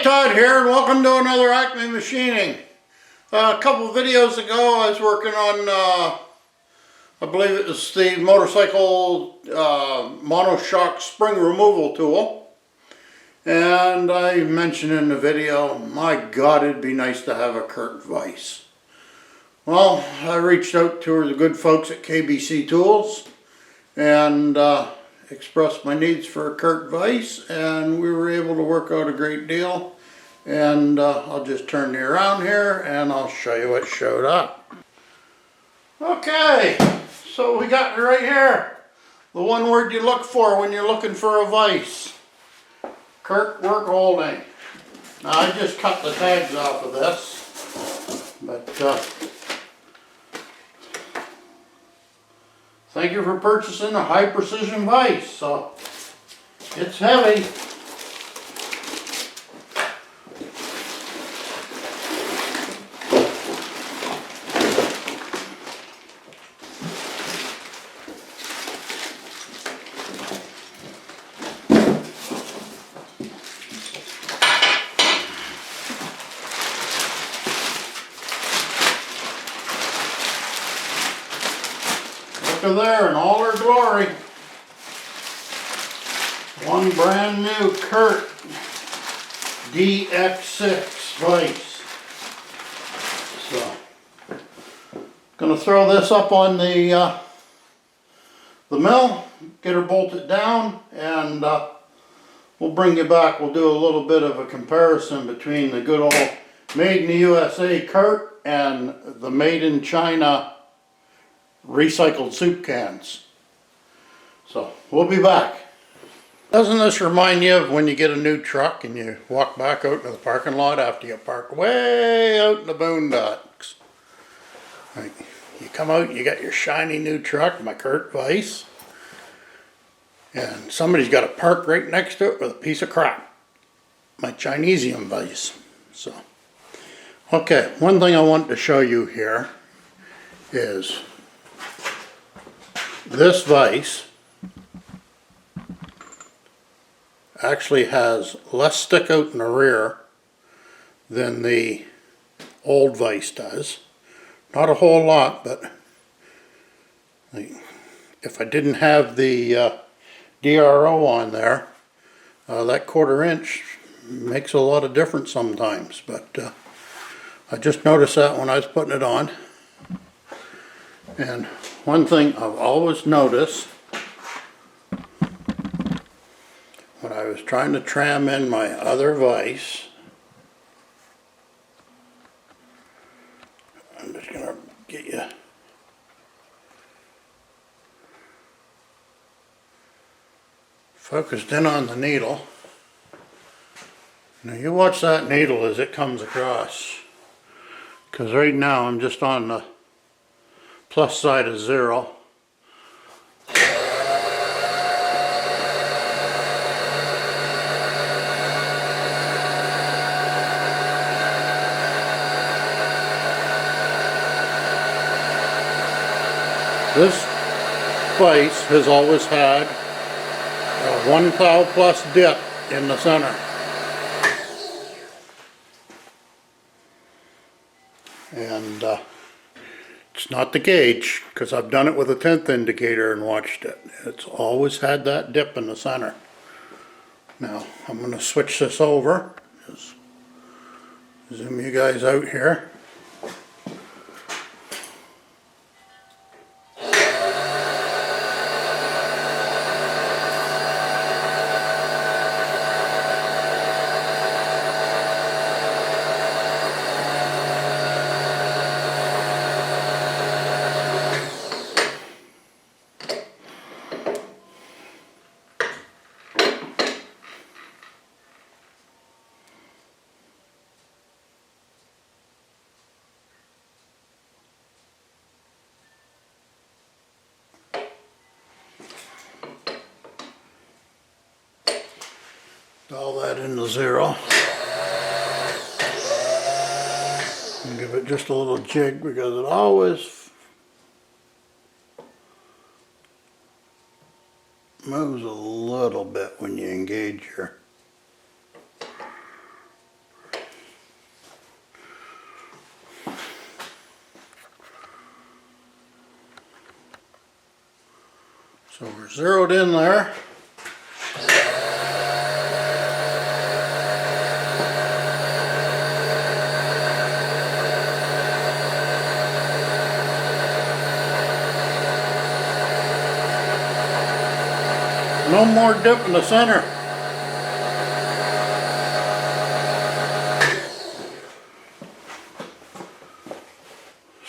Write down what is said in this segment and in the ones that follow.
Todd here, and welcome to another Acme Machining. A couple videos ago I was working on, I believe it was the motorcycle monoshock spring removal tool. And I mentioned in the video, my God, it'd be nice to have a Kurt Vise. Well, I reached out to the good folks at KBC Tools and expressed my needs for a Kurt Vise, and we were able to work out a great deal. And I'll just turn you around here and I'll show you what showed up. Okay, so we got right here the one word you look for when you're looking for a vise: Kurt Work Holding. Now I just cut the tags off of this, but thank you for purchasing a high precision vise. So it's heavy. Look there in all her glory. One brand new Kurt DX6 vise. So, gonna throw this up on the mill, get her bolted down, and we'll bring you back. We'll do a little bit of a comparison between the good old made in the USA Kurt and the made in China recycled soup cans. So we'll be back. Doesn't this remind you of when you get a new truck and you walk back out to the parking lot after you park way out in the boondocks? Like, you come out, you got your shiny new truck, my Kurt Vise, and somebody's got a park right next to it with a piece of crap, my Chinesium vise. So, okay, one thing I want to show you here is this vise actually has less stick out in the rear than the old vise does. Not a whole lot, but if I didn't have the DRO on there, that 1/4 inch makes a lot of difference sometimes. But I just noticed that when I was putting it on. And one thing I've always noticed when I was trying to tram in my other vise, I'm just going to get you focused in on the needle. Now you watch that needle as it comes across, because right now I'm just on the plus side of 0. This vise has always had a 1 thou plus dip in the center. And it's not the gauge, because I've done it with a 10th indicator and watched it. It's always had that dip in the center. Now I'm going to switch this over. Just zoom you guys out here. All that into 0. And give it just a little jig, because it always moves a little bit when you engage your So we're zeroed in there. No more dip in the center.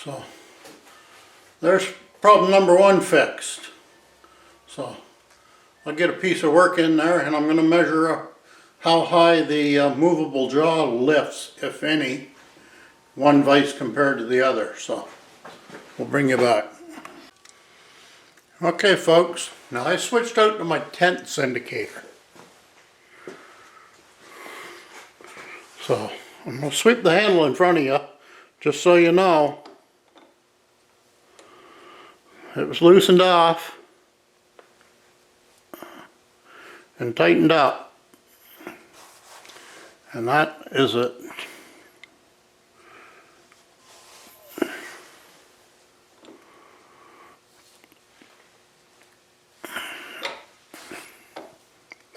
So there's problem number one fixed. So I'll get a piece of work in there and I'm going to measure how high the movable jaw lifts, if any, one vise compared to the other. So we'll bring you back. Okay folks, now I switched out to my 10ths indicator. So I'm going to sweep the handle in front of you, just so you know. It was loosened off and tightened up. And that is it.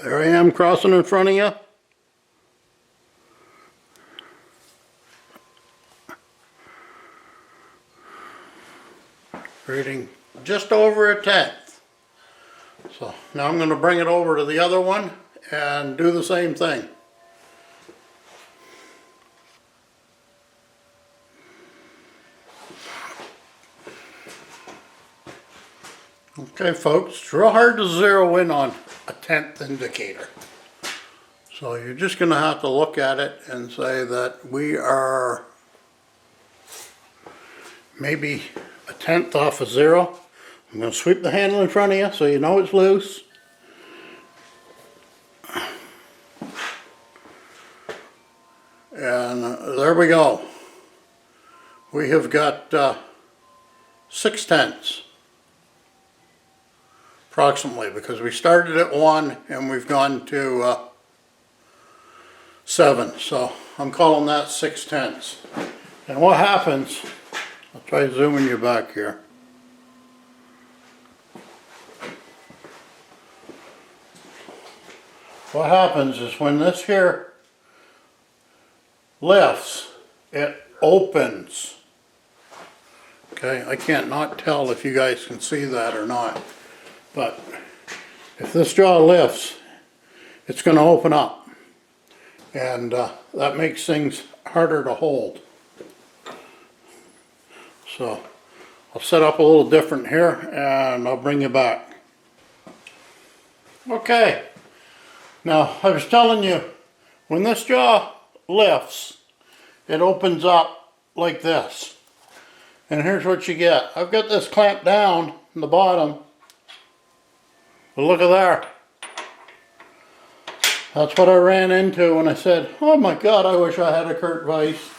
There I am crossing in front of you. Reading just over a 10th. So now I'm going to bring it over to the other one and do the same thing. Okay folks, it's real hard to zero in on a 10th indicator. So you're just going to have to look at it and say that we are maybe a 10th off of zero. I'm going to sweep the handle in front of you so you know it's loose. And there we go. We have got 6/10 approximately, because we started at 1 and we've gone to 7. So I'm calling that 6/10. And what happens, I'll try zooming you back here. What happens is when this here lifts, it opens. Okay, I can't not tell if you guys can see that or not. But if this jaw lifts, it's going to open up. And that makes things harder to hold. So I'll set up a little different here and I'll bring you back. Okay. Now I was telling you, when this jaw lifts, it opens up like this. And here's what you get. I've got this clamped down in the bottom. But look at there. That's what I ran into when I said, oh my God, I wish I had a Kurt Vise.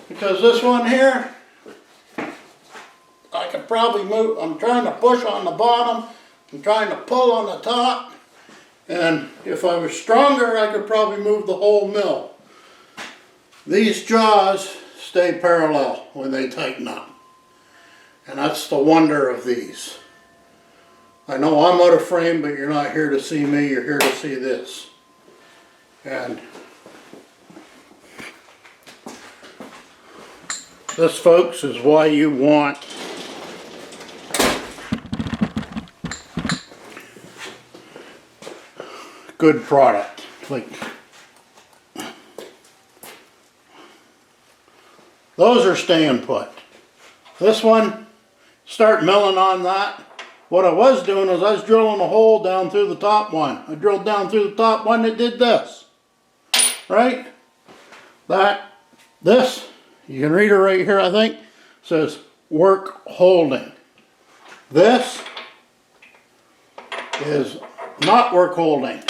Because this one here, I could probably move. I'm trying to push on the bottom. I'm trying to pull on the top. And if I was stronger, I could probably move the whole mill. These jaws stay parallel when they tighten up. And that's the wonder of these. I know I'm out of frame, but you're not here to see me, you're here to see this. And this, folks, is why you want good product. Like those are staying put. This one, start milling on that. What I was doing is I was drilling a hole down through the top one. I drilled down through the top one that did this. Right? This, you can read it right here, I think, says work holding. This is not work holding.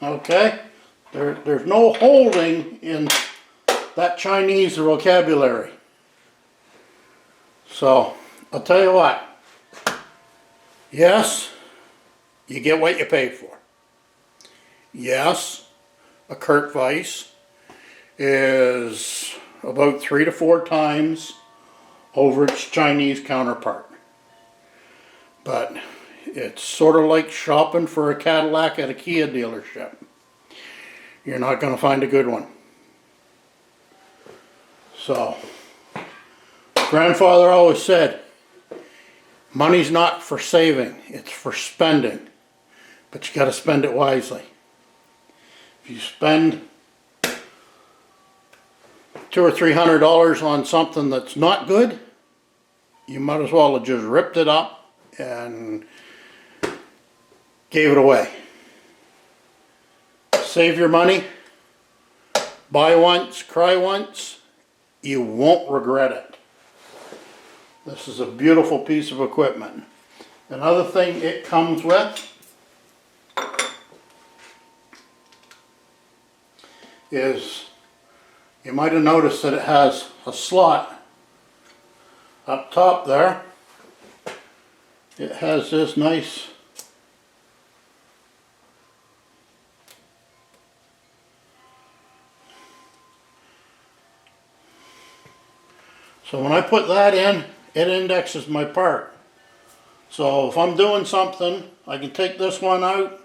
Okay? There's no holding in that Chinese vocabulary. So, I'll tell you what. Yes, you get what you pay for. Yes, a Kurt Vise is about 3 to 4 times over its Chinese counterpart. But it's sort of like shopping for a Cadillac at a Kia dealership. You're not going to find a good one. So, grandfather always said, money's not for saving, it's for spending. But you got to spend it wisely. If you spend $200 or $300 on something that's not good, you might as well have just ripped it up and gave it away. Save your money, buy once, cry once, you won't regret it. This is a beautiful piece of equipment. Another thing it comes with is, you might have noticed that it has a slot up top there. It has this nice so when I put that in, it indexes my part. So if I'm doing something, I can take this one out,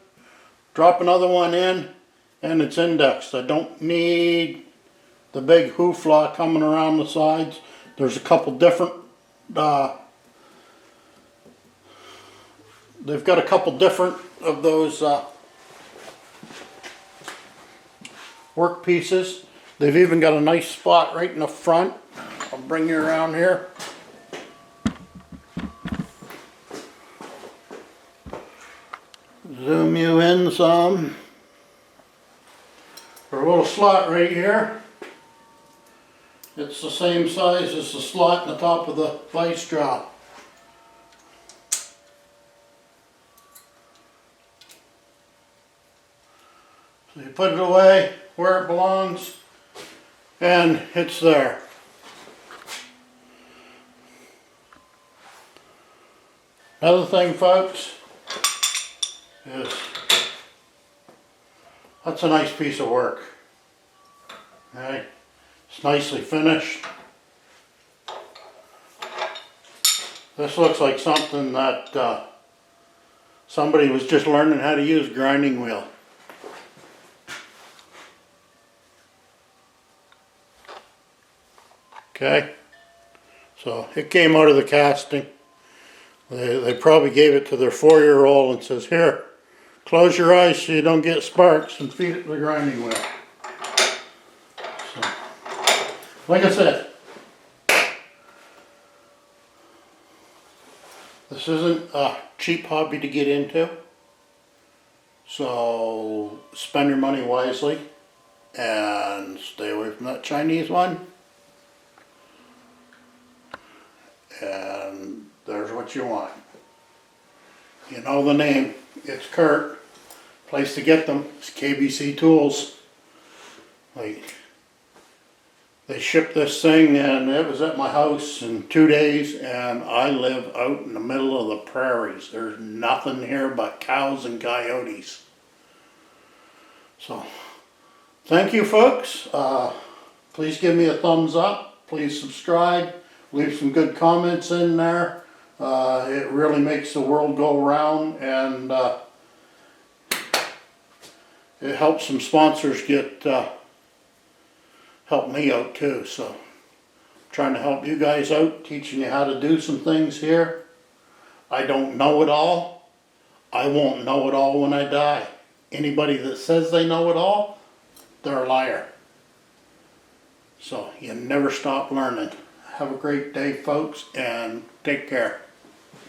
drop another one in, and it's indexed. I don't need the big hoofla coming around the sides. There's a couple different they've got a couple different of those work pieces. They've even got a nice spot right in the front. I'll bring you around here. Zoom you in some. For a little slot right here. It's the same size as the slot in the top of the vice jaw. So you put it away where it belongs, and it's there. Another thing, folks, is that's a nice piece of work. Okay, it's nicely finished. This looks like something that somebody was just learning how to use a grinding wheel. Okay, so it came out of the casting. They probably gave it to their 4-year-old and says, here, close your eyes so you don't get sparks, and feed it to the grinding wheel. So, like I said, this isn't a cheap hobby to get into, so spend your money wisely and stay away from that Chinese one. And there's what you want. You know the name. It's Kurt. Place to get them is KBC Tools. Like, they shipped this thing and it was at my house in 2 days, and I live out in the middle of the prairies. There's nothing here but cows and coyotes. So, thank you, folks. Please give me a thumbs up. Please subscribe. Leave some good comments in there. It really makes the world go round, and it helps some sponsors get help me out too. So I'm trying to help you guys out, teaching you how to do some things here. I don't know it all. I won't know it all when I die. Anybody that says they know it all, they're a liar. So you never stop learning. Have a great day, folks, and take care.